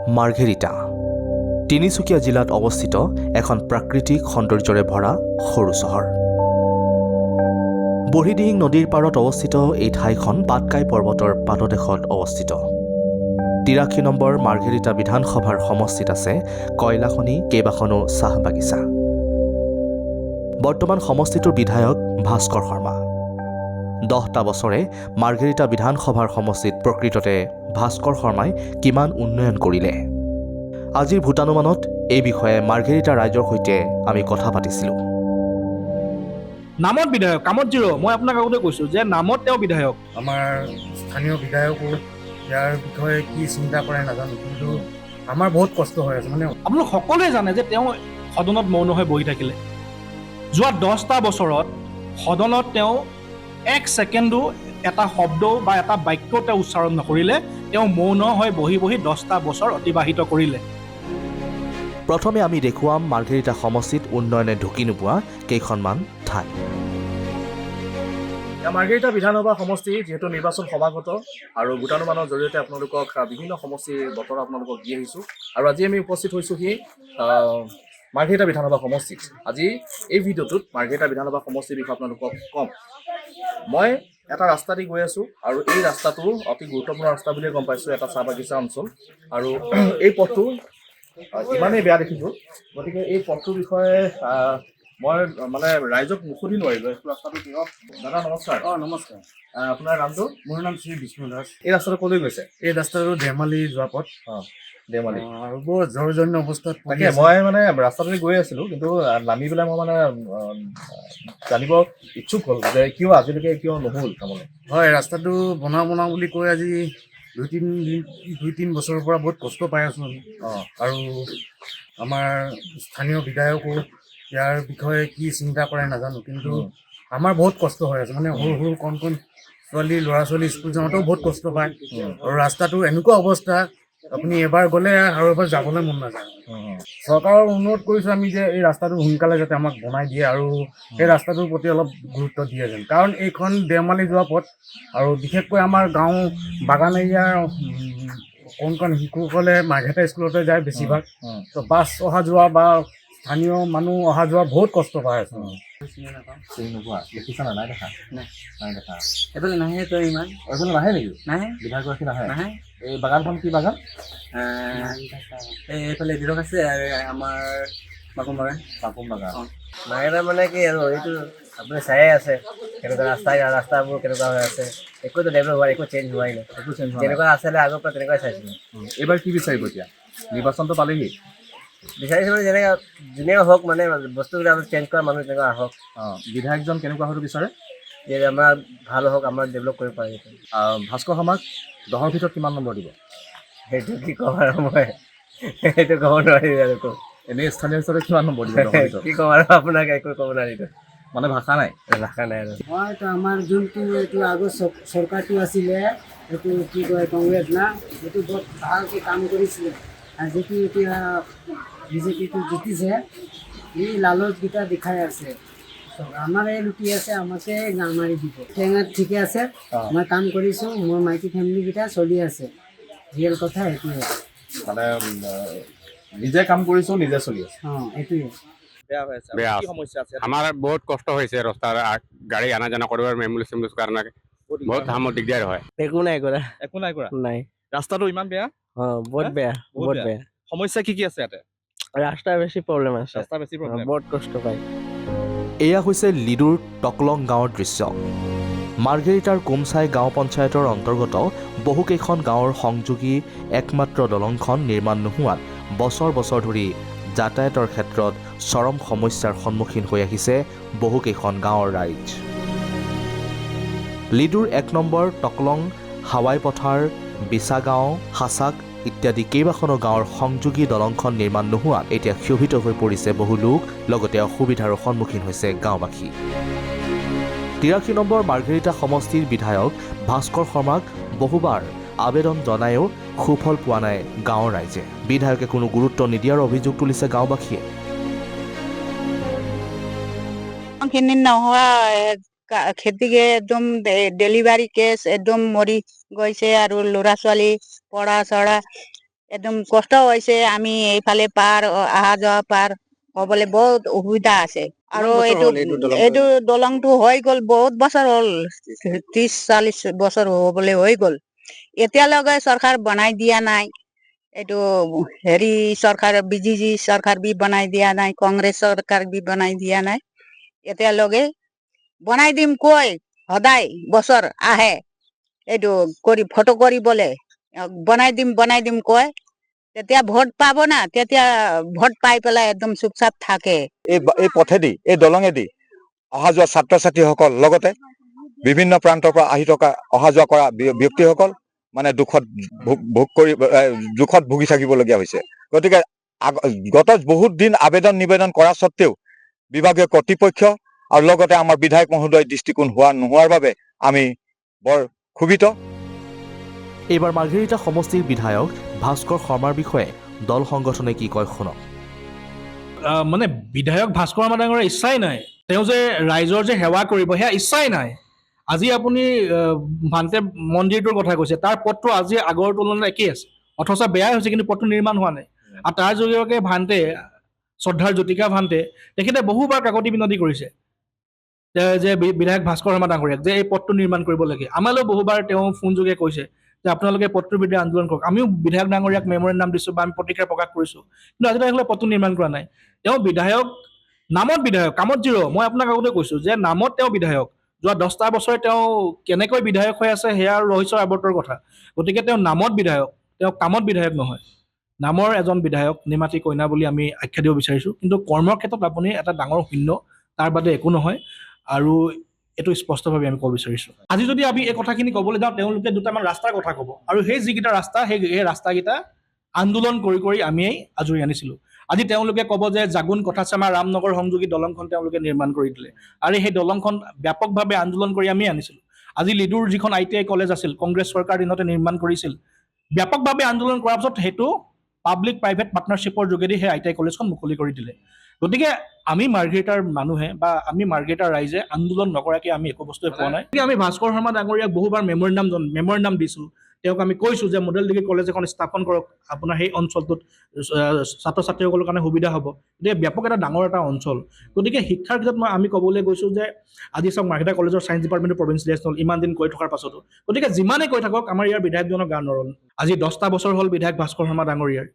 মাৰ্ঘেৰিটা তিনিচুকীয়া জিলাত অৱস্থিত এখন প্ৰাকৃতিক সৌন্দৰ্যৰে ভৰা সৰু চহৰ। বুঢ়ীদিহিং নদীৰ পাৰত অৱস্থিত এই ঠাইখন পাটকাই পৰ্বতৰ পাদদেশত অৱস্থিত। ৮৩ নম্বৰ মাৰ্ঘেৰিটা বিধানসভাৰ সমষ্টিত আছে কয়লাখনি কেইবাখনো চাহ বাগিচা। বৰ্তমান সমষ্টিটোৰ বিধায়ক ভাস্কৰ শৰ্মা। 10টা বছৰে মাৰ্ঘেৰিটা বিধানসভাৰ সমষ্টিত প্ৰকৃততে ভাস্কৰ শৰ্মাই কিমান উন্নয়ন কৰিলে, আজিৰ ভোটানুমানত এই বিষয়ে মাৰ্ঘেৰিটা ৰাইজৰ সৈতে আমি কথা পাতিছিলোঁ। নামত বিধায়ক, কামত জিৰ'। মই আপোনাক আগতে কৈছোঁ যে নামত তেওঁ বিধায়ক। আমাৰ স্থানীয় বিধায়কো ইয়াৰ বিষয়ে কি চিন্তা কৰে নাজানো, কিন্তু আমাৰ বহুত কষ্ট হৈ আছে। মানে আপোনালোক সকলোৱে জানে যে তেওঁ সদনত মৌন হৈ বহি থাকিলে। যোৱা 10টা বছৰত সদনত তেওঁ 1 ছেকেণ্ডো এটা শব্দ বা এটা বাক্য তেওঁ উচ্চাৰণ নকৰিলে। তেওঁ মৌন হৈ বহি বহি 10টা বছৰ অতিবাহিত কৰিলে। প্ৰথমে আমি দেখুৱাম মাৰ্ঘেৰিটা সমষ্টিত উন্নয়নে ঢুকি নোপোৱা কেইখনমান ঠাই। মাৰ্ঘেৰিটা বিধানসভা সমষ্টি যিহেতু নিৰ্বাচন সমাগত আৰু ভোটানুমানৰ জৰিয়তে আপোনালোকক বিভিন্ন সমষ্টিৰ বতৰ আপোনালোকক দি আহিছোঁ। আৰু আজি আমি উপস্থিত হৈছোঁহি মাৰ্ঘেৰিটা বিধানসভা সমষ্টিত। আজি এই ভিডিঅ'টোত মাৰ্ঘেৰিটা বিধানসভা সমষ্টিৰ বিষয়ে আপোনালোকক ক'ম। মই এটা ৰাস্তা দি গৈ আছোঁ আৰু এই ৰাস্তাটো অতি গুৰুত্বপূৰ্ণ ৰাস্তা বুলিয়ে গম পাইছোঁ। এটা চাহ বাগিচা অঞ্চল আৰু এই পথটো ইমানেই বেয়া দেখিছোঁ, গতিকে এই পথটোৰ বিষয়ে মই মানে ৰাইজক মুখুধি নোৱাৰিলোঁ। এইটো ৰাস্তাটো কিহত? দাদা নমস্কাৰ। নমস্কাৰ। আপোনাৰ নামটো? মোৰ নাম শ্ৰী বিষ্ণু দাস। এই ৰাস্তাটো ক'লৈ গৈছে? এই ৰাস্তাটো ধেমালি যোৱা পথ। ধেমালি। আৰু বৰ জৰ্জন্য অৱস্থাত তাকে মই মানে ৰাস্তাটোদি গৈ আছিলোঁ, কিন্তু নামি পেলাই মই মানে জানিব ইচ্ছুক হ'ল যে কিয় আজিলৈকে কিয় নহ'ল তাৰমানে। হয়, ৰাস্তাটো বনাওঁ বুলি কৈ আজি 2-3 বছৰৰ পৰা বহুত কষ্ট পাই আছোঁ আমি। আৰু আমাৰ স্থানীয় বিধায়কো ইয়াৰ বিষয়ে কি চিন্তা কৰে নাজানো, কিন্তু আমাৰ বহুত কষ্ট হৈ আছে। মানে সৰু সৰু কণ ল'ৰা ছোৱালী স্কুল যাওঁতেও বহুত কষ্ট পায়। আৰু ৰাস্তাটো এনেকুৱা অৱস্থা, আপুনি এবাৰ গ'লে আৰু এবাৰ যাবলৈ মন নাযায়। চৰকাৰৰ অনুৰোধ কৰিছোঁ আমি যে এই ৰাস্তাটো সোনকালে যাতে আমাক বনাই দিয়ে আৰু সেই ৰাস্তাটোৰ প্ৰতি অলপ গুৰুত্ব দিয়ে যেন। কাৰণ এইখন দেওমালি যোৱা পথ আৰু বিশেষকৈ আমাৰ গাঁও বাগান এৰিয়াৰ কণ শিশুসকলে মাৰ্ঘেৰিটা স্কুলতে যায় বেছিভাগ। তো বাছ অহা যোৱা বা স্থানীয় মানুহ অহা যোৱা বহুত কষ্ট পাই আছে। এইফালে নাহে তো ইমান। এইফালে নাহে নেকি? নাহে। বিধায়কগৰাকী নাহে? নাহে। এই বাগানখন কি বাগান? এইফালে দিলক আছে আৰু আমাৰ মাকুম বাগান। পাকুম বাগান। মাৰ্ঘেৰিটা মানে কি আৰু এইটো আপুনি চায়ে আছে কেনেকুৱা ৰাস্তাবোৰ কেনেকুৱা হৈ আছে। একোতো ডেভেলপ হোৱা, একো চেঞ্জ হোৱাই নাই। একো চেঞ্জ হোৱা নাই। যেনেকুৱা আছিলে আগৰ পৰা তেনেকুৱাই চাইছিলোঁ। এইবাৰ কি বিচাৰিব এতিয়া? নিৰ্বাচনটো পালেহি। বিচাৰিছোঁ মানে যেনেকৈ যোনে হওক, মানে বস্তুবিলাক চেঞ্জ কৰা মানুহ তেনেকুৱা আহক। বিধায়কজন কেনেকুৱা হোৱাটো বিচাৰে? যে আমাৰ ভাল হওক, আমাৰ ডেভেলপ কৰিব পাৰি। ভাস্কৰ শৰ্মাক 10ৰ ভিতৰত কিমান নম্বৰ দিব? সেইটো কি ক'ম আৰু মই সেইটো ক'ব নোৱাৰিম আৰু ক'ত। এনেই স্থানীয় হিচাপে কিমান নম্বৰ দিব 10ৰ ভিতৰত? কি ক'ম আৰু আপোনাক একো ক'ব নোৱাৰিম। মানে ভাষা নাই? ভাষা নাই আৰু। হয়তো আমাৰ যোনটো এইটো আগৰ চৰকাৰটো আছিলে, এইটো কি কয় কংগ্ৰেছ না, এইটো বহুত ভালকৈ কাম কৰিছিলে। আৰু যিটো এতিয়া বিজেপিটো জিতিছে, এই লালচকেইটা দেখাই আছে। আমাৰ এই লুটি আছে, আমাকে গান মাৰি দিব। টেঙাত ঠিকে আছে, মই কাম কৰিছোঁ, মোৰ মাইকী ফেমিলিকেইটা চলি আছে। ৰিয়েল কথা এইটোৱে। মানে নিজে কাম কৰিছোঁ, নিজে চলি আছে। এইটোৱে। বেয়া আমাৰ বহুত কষ্ট হৈছে ৰাস্তাৰ গাড়ী আনা জানা কৰিবৰ এম্বুলেন্স কাৰণে বহুত আমাৰ দিগদাৰ হয়। একো নাই কৰা। একো নাই কৰা? নাই। ৰাস্তাটো ইমান বেয়া? বহুত বেয়া, বহুত বেয়া। সমস্যা কি কি আছে ইয়াতে? ৰাস্তাৰ বেছি প্ৰব্লেম আছে। ৰাস্তা বেছি প্ৰব্লেম। বহুত কষ্ট পায়। এয়া হৈছে লিডুৰ টকলং গাঁৱৰ দৃশ্য। মাৰ্ঘেৰিটাৰ কুমচাই গাঁও পঞ্চায়তৰ অন্তৰ্গত বহুকেইখন গাঁৱৰ সংযোগী একমাত্ৰ দলংখন নিৰ্মাণ নোহোৱাত বছৰ বছৰ ধৰি যাতায়াতৰ ক্ষেত্ৰত চৰম সমস্যাৰ সন্মুখীন হৈ আহিছে বহুকেইখন গাঁৱৰ ৰাইজ। লিডুৰ 1 নম্বৰ টকলং, হাৱাই পথাৰ, বিছাগাঁও, হাছাক ইত্যাদি কেইবাখনো গাঁৱৰ সংযোগী দলংখন নিৰ্মাণ নোহোৱাত এতিয়া ক্ষোভিত হৈ পৰিছে বহু লোক, লগতে অসুবিধাৰো সন্মুখীন হৈছে গাঁওবাসী। 83 নম্বৰ মাৰ্ঘেৰিটা সমষ্টিৰ বিধায়ক ভাস্কৰ শৰ্মাক বহুবাৰ আবেদন জনায়ো সুফল পোৱা নাই গাঁৱৰ ৰাইজে। বিধায়কে কোনো গুৰুত্ব নিদিয়াৰ অভিযোগ তুলিছে গাঁওবাসীয়ে। খিনি নোহোৱা খেতিকে একদম ডেলিভাৰী কেছ একদম মৰি গৈছে আৰু ল'ৰা ছোৱালী পঢ়া চঢ়া একদম কষ্ট হৈছে। আমি এইফালে পাৰ অহা যোৱা পাৰ হ'বলৈ বহুত অসুবিধা আছে। আৰু এইটো দলংটো হৈ গ'ল, বহুত বছৰ হ'ল, 30-40 বছৰ হ'বলৈ হৈ গ'ল। এতিয়ালৈকে চৰকাৰ বনাই দিয়া নাই। এইটো হেৰি চৰকাৰ BJP চৰকাৰ বি বনাই দিয়া নাই, কংগ্ৰেছ চৰকাৰ বি বনাই দিয়া নাই। এতিয়ালৈকে বনাই দিম কৈ সদায় বছৰ আহে, এইটো কৰি ফটো কৰিবলৈ বনাই দিম কয়। তেতিয়া ভোট পাব না, তেতিয়া ভোট পাই পেলাই একদম চুপচাপ থাকে। এই পথেদি, এই দলঙেদি অহা যোৱা ছাত্ৰ ছাত্ৰীসকল, লগতে বিভিন্ন প্ৰান্তৰ পৰা আহি থকা অহা যোৱা কৰা ব্যক্তিসকল মানে দুখত ভুগি থাকিবলগীয়া হৈছে। গতিকে গত বহুত দিন আবেদন নিবেদন কৰা স্বত্তেও বিভাগীয় কৰ্তৃপক্ষ আৰু লগতে আমাৰ বিধায়ক মহোদয় দৃষ্টিকোণ নোহোৱাৰ বাবে আমি বৰ ক্ষোভিত। এইবাৰ মাৰ্ঘেৰিটা সমষ্টিৰ বিধায়ক ভাস্কৰ শৰ্মাৰ বিষয়ে দল সংগঠনে কি কয় শুনক। মানে বিধায়ক ভাস্কৰ শৰ্মা ডাঙৰীয়াৰ ইচ্ছাই নাই, তেওঁ যে ৰাইজৰ যে সেৱা কৰিব সেয়া ইচ্ছাই নাই। আজি আপুনি ভান্তে মন্দিৰটোৰ কথা কৈছে, তাৰ পথটো আজি আগৰ তুলনাত একেই আছে, অথচ বেয়াই হৈছে, কিন্তু পথটো নিৰ্মাণ হোৱা নাই। আৰু তাৰ জৰিয়তে ভান্তে, শ্ৰদ্ধাৰ জ্যোতিকা ভান্তে, তেখেতে বহুবাৰ কাকতি বিনতি কৰিছে যে বিধায়ক ভাস্কৰ শৰ্মা ডাঙৰীয়াক যে এই পথটো নিৰ্মাণ কৰিব লাগে। আমালৈও বহুবাৰ তেওঁ ফোনযোগে কৈছে যে আপোনালোকে পথটোৰ বিৰুদ্ধে আন্দোলন কৰক। আমিও বিধায়ক ডাঙৰীয়াক মেমৰেণ্ডাম দিছোঁ বা আমি প্ৰতিক্ৰিয়া প্ৰকাশ কৰিছোঁ, কিন্তু আজিলৈকে পথটো নিৰ্মাণ কৰা নাই। তেওঁ বিধায়ক, নামত বিধায়ক, কামত জিৰ'। মই আপোনাক আগতে কৈছোঁ যে নামত তেওঁ বিধায়ক, যোৱা 10টা বছৰে তেওঁ কেনেকৈ বিধায়ক হৈ আছে সেয়া ৰহস্যৰ আৱৰ্তৰ কথা। গতিকে তেওঁ নামত বিধায়ক, তেওঁ কামত বিধায়ক নহয়। নামৰ এজন বিধায়ক, নিমাতী কইনা বুলি আমি আখ্যা দিব বিচাৰিছোঁ, কিন্তু কৰ্মৰ ক্ষেত্ৰত আপুনি এটা ডাঙৰ শূন্য, তাৰ বাদে একো নহয়। আৰু এইটো স্পষ্টভাৱে আমি ক'ব বিচাৰিছোঁ। আজি যদি আমি এই কথাখিনি ক'বলৈ যাওঁ, তেওঁলোকে দুটামান ৰাস্তাৰ কথা ক'ব, আৰু সেই যিকেইটা ৰাস্তা, সেই ৰাস্তাকেইটা আন্দোলন কৰি কৰি আমিয়েই আজৰি আনিছিলোঁ। আজি তেওঁলোকে ক'ব যে জাগুন, কথাচামা, ৰামনগৰ সংযোগী দলংখন তেওঁলোকে নিৰ্মাণ কৰি দিলে, আৰু সেই দলংখন ব্যাপকভাৱে আন্দোলন কৰি আমি আনিছিলোঁ। আজি লিডুৰ যিখন ITI কলেজ আছিল, কংগ্ৰেছ চৰকাৰ দিনতে নিৰ্মাণ কৰিছিল, ব্যাপকভাৱে আন্দোলন কৰাৰ পিছত সেইটো পাব্লিক প্ৰাইভেট পাৰ্টনাৰশ্বিপৰ যোগেদি সেই ITI কলেজখন মুকলি কৰি দিলে। গতিকে আমি মাৰ্ঘেৰিটাৰ মানুহে বা আমি মাৰ্ঘেৰিটাৰ ৰাইজে আন্দোলন নকৰাকৈ আমি একো বস্তুৱে পোৱা নাই। আমি ভাস্কৰ শৰ্মা ডাঙৰীয়াক বহুবাৰ মেমৰেণ্ডাম দিছোঁ। তেওঁক আমি কৈছোঁ যে মডেল ডিগ্ৰী কলেজ এখন স্থাপন কৰক, আপোনাৰ সেই অঞ্চলটোত ছাত্ৰ ছাত্ৰীসকলৰ কাৰণে সুবিধা হ'ব। গতিকে ব্যাপক এটা ডাঙৰ এটা অঞ্চল। গতিকে শিক্ষাৰ ক্ষেত্ৰত আমি ক'বলৈ গৈছোঁ যে আজি চাওক, মাৰ্ঘেৰিটা কলেজৰ ছায়েন্স ডিপাৰ্টমেণ্টৰ প্ৰভিঞ্চিয়েলাইজ হ'ল ইমান দিন কৈ থকাৰ পাছতো। গতিকে যিমানেই কৈ থাকক, আমাৰ ইয়াৰ বিধায়কজনৰ গান নৰল। আজি 10টা বছৰ হ'ল বিধায়ক ভাস্কৰ শৰ্মা ডাঙৰীয়াৰ।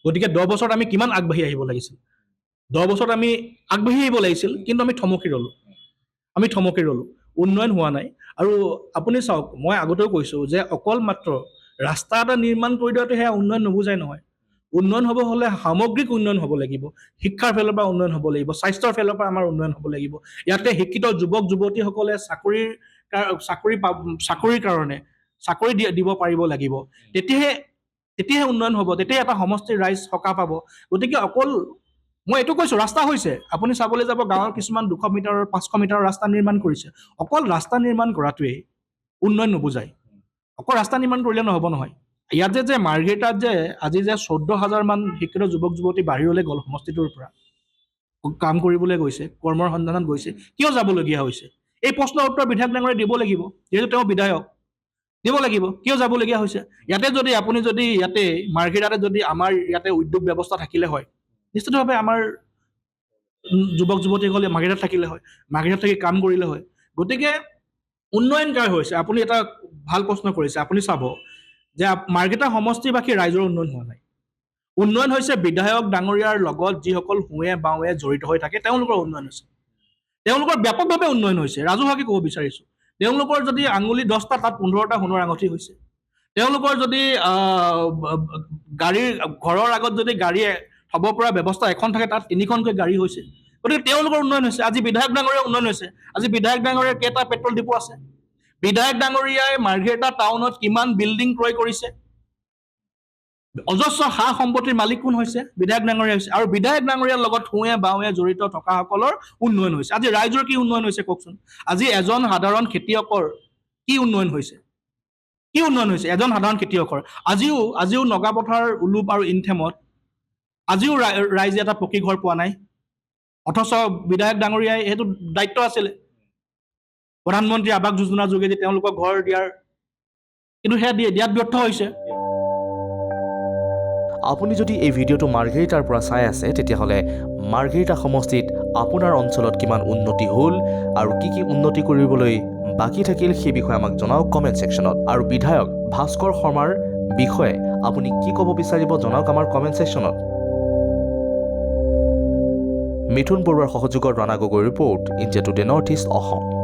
গতিকে 10 বছৰত আমি কিমান আগবাঢ়ি আহিব লাগিছিল, 10 বছৰত আমি আগবাঢ়ি আহিব লাগিছিল, কিন্তু আমি থমকি ৰ'লোঁ। উন্নয়ন হোৱা নাই। আৰু আপুনি চাওক, মই আগতেও কৈছোঁ যে অকল মাত্ৰ ৰাস্তা এটা নিৰ্মাণ কৰি দিয়াটো সেয়া উন্নয়ন নুবুজাই নহয়। উন্নয়ন হ'ব হ'লে সামগ্ৰিক উন্নয়ন হ'ব লাগিব। শিক্ষাৰ ফালৰ পৰা উন্নয়ন হ'ব লাগিব, স্বাস্থ্যৰ ফালৰ পৰা আমাৰ উন্নয়ন হ'ব লাগিব। ইয়াতে শিক্ষিত যুৱক যুৱতীসকলে চাকৰিৰ কাৰণে চাকৰি দিব পাৰিব লাগিব। তেতিয়াহে উন্নয়ন হ'ব, তেতিয়াহে এটা সমষ্টিৰ ৰাইজ সকাহ পাব। গতিকে অকল মই এইটো কৈছোঁ, ৰাস্তা হৈছে, আপুনি চাবলৈ যাব গাঁৱৰ কিছুমান 200 মিটাৰৰ 500 মিটাৰৰ ৰাস্তা নিৰ্মাণ কৰিছে। অকল ৰাস্তা নিৰ্মাণ কৰাটোৱেই উন্নয়ন নুবুজায়। অকল ৰাস্তা নিৰ্মাণ কৰিলে নহ'ব নহয়। ইয়াতে যে মাৰ্ঘেৰিটাত যে আজি যে 14,000 মান শিক্ষিত যুৱক যুৱতী বাহিৰলৈ গ'ল সমষ্টিটোৰ পৰা, কাম কৰিবলৈ গৈছে, কৰ্মৰ সন্ধানত গৈছে, কিয় যাবলগীয়া হৈছে? এই প্ৰশ্নৰ উত্তৰ বিধায়ক ডাঙৰীয়াই দিব লাগিব, যিহেতু তেওঁ বিধায়ক। দিব লাগিব, কিয় যাবলগীয়া হৈছে? ইয়াতে যদি আপুনি যদি ইয়াতে মাৰ্ঘেৰিটাতে যদি আমাৰ ইয়াতে উদ্যোগ ব্যৱস্থা থাকিলে হয়, নিশ্চিতভাৱে আমাৰ যুৱক যুৱতীসকলে মাৰ্ঘেৰিটাত থাকিলে হয়, মাৰ্ঘেৰিটাত থাকি কাম কৰিলে হয়। গতিকে উন্নয়ন কাৰ হৈছে? আপুনি এটা ভাল প্ৰশ্ন কৰিছে। আপুনি চাব যে মাৰ্ঘেৰিটা সমষ্টিবাসী ৰাইজৰ উন্নয়ন হোৱা নাই। উন্নয়ন হৈছে বিধায়ক ডাঙৰীয়াৰ লগত যিসকল সোঁৱে বাওঁৱে জড়িত হৈ থাকে, তেওঁলোকৰ উন্নয়ন হৈছে। তেওঁলোকৰ ব্যাপকভাৱে উন্নয়ন হৈছে। ৰাজহুৱাকৈ ক'ব বিচাৰিছোঁ, তেওঁলোকৰ যদি আঙুলি 10টা, তাত 15টা সোণৰ আঙুঠি হৈছে। তেওঁলোকৰ যদি ঘৰৰ আগত যদি গাড়ী থ'ব পৰা ব্যৱস্থা এখন থাকে, তাত 3খনকৈ গাড়ী হৈছে। গতিকে তেওঁলোকৰ উন্নয়ন হৈছে। আজি বিধায়ক ডাঙৰীয়াৰ উন্নয়ন হৈছে। আজি বিধায়ক ডাঙৰীয়াৰ কেইটা পেট্ৰল ডিপু আছে? বিধায়ক ডাঙৰীয়াই মাৰ্ঘেৰিটা টাউনত কিমান বিল্ডিং ক্ৰয় কৰিছে? অজস্ৰ সা সম্পত্তিৰ মালিক কোন হৈছে? বিধায়ক ডাঙৰীয়া হৈছে। আৰু বিধায়ক ডাঙৰীয়াৰ লগত সোঁৱে বাওঁৱে জড়িত থকাসকলৰ উন্নয়ন হৈছে। আজি ৰাইজৰ কি উন্নয়ন হৈছে কওকচোন? আজি এজন সাধাৰণ খেতিয়কৰ কি উন্নয়ন হৈছে? কি উন্নয়ন হৈছে এজন সাধাৰণ খেতিয়কৰ? আজিও নগাপথাৰ, উলুপ আৰু ইনথেমত আজিও ৰাইজে এটা পকী ঘৰ পোৱা নাই। অথচ বিধায়ক ডাঙৰীয়াই সেইটো দায়িত্ব আছিলে, প্ৰধানমন্ত্ৰী আৱাস যোজনাৰ যোগেদি তেওঁলোকক ঘৰ দিয়াৰ, কিন্তু সেয়া দিয়াত ব্যৰ্থ হৈছে। আপুনি যদি এই ভিডিঅ'টো মাৰ্ঘেৰিটাৰ পৰা চাই আছে তেতিয়াহ'লে মাৰ্ঘেৰিটা সমষ্টিত আপোনাৰ অঞ্চলত কিমান উন্নতি হ'ল আৰু কি উন্নতি কৰিবলৈ বাকী থাকিল সেই বিষয়ে আমাক জনাওক কমেণ্ট ছেকশ্যনত। আৰু বিধায়ক ভাস্কৰ শৰ্মাৰ বিষয়ে আপুনি কি ক'ব বিচাৰিব জনাওক আমাৰ কমেণ্ট ছেকশ্যনত। মিথুন বৰুৱাৰ সহযোগত Rana Gogoi report India today north east Assam.